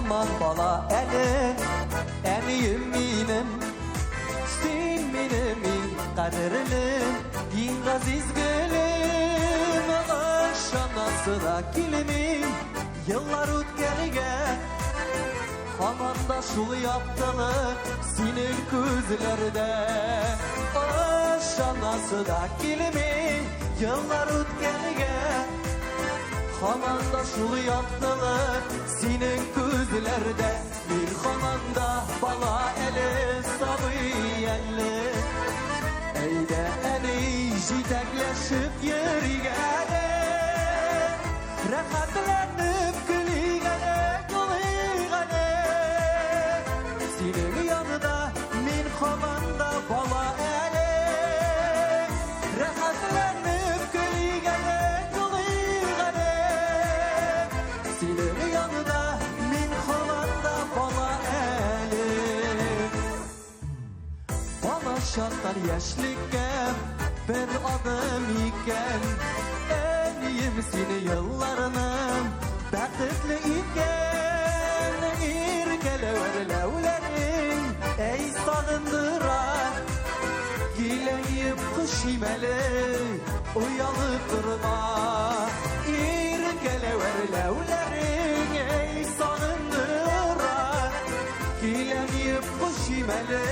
aman bala elin Eniyim minin Sen minimin kaderinin Din gaziz gülüm Aşanası da kilimin Yıllar ötkerige Hamanda şul yaptılık Senin gözlerde Aşanası da kilimin Yıllar ötkerige Hamanda şul yaptılık Senin gözlerde Bir hamanda bala eli Sabı elli Eyde eni jitekleşip yeri gele Rahatlanıp gülü gele Gülü gele Senin yanında min hamanda bala eli Rahatlanıp gülü gele Gülü gele Senin yanında min hamanda bala eli Bana şartlar yaşlıkken bir adım iken Eniyim seni yıllarının Bəxtli iken İrgeleverlevlerin Ey sağındıran Gileyip kışimeli Uyanıp durma İrgeleverlevlerin Ey sağındıran Gileyip kışimeli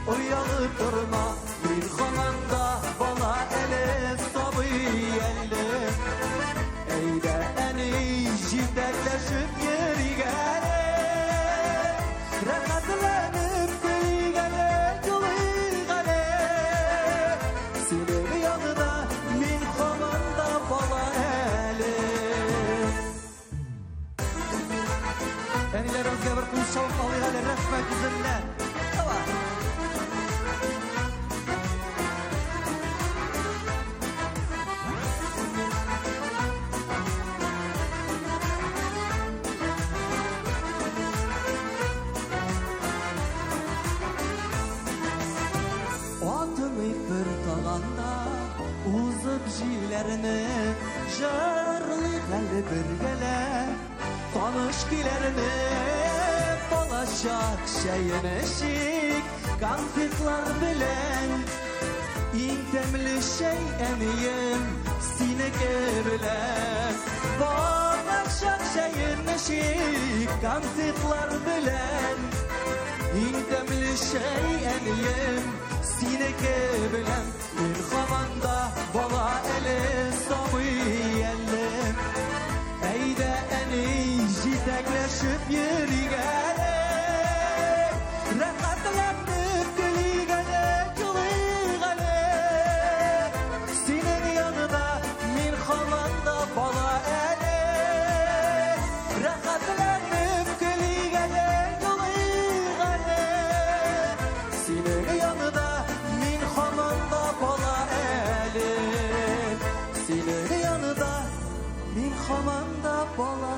Uyanıp durma Bir hamanda bana ele sabı elli Eyde eni jitekleşip yeri gele Rahatlanıp gülü gele Gülü gele Senin yanında min hamanda bana eli Eniler özge bir kız şavuk alıyor hele resmen güzeller bir talanda uzup jilerini Jarlı geldi bir gele Tanış gilerini Balaşak şeyin eşik Kantıklar bilen İntemli şey emiyim Sineke bilen Balaşak şeyin eşik Kantıklar bilen İntemli şey emiyim Sineke bilen Bir hamanda bala eli Sabı elli Eyde eni jitekleşip yeri gele Rahatlanıp gülü gele Gülü gele Senin yanında min hamanda bala eli Rahatlanıp gülü gele Gülü gele Senin yanında min hamanda bala eli Senin yanında min hamanda bala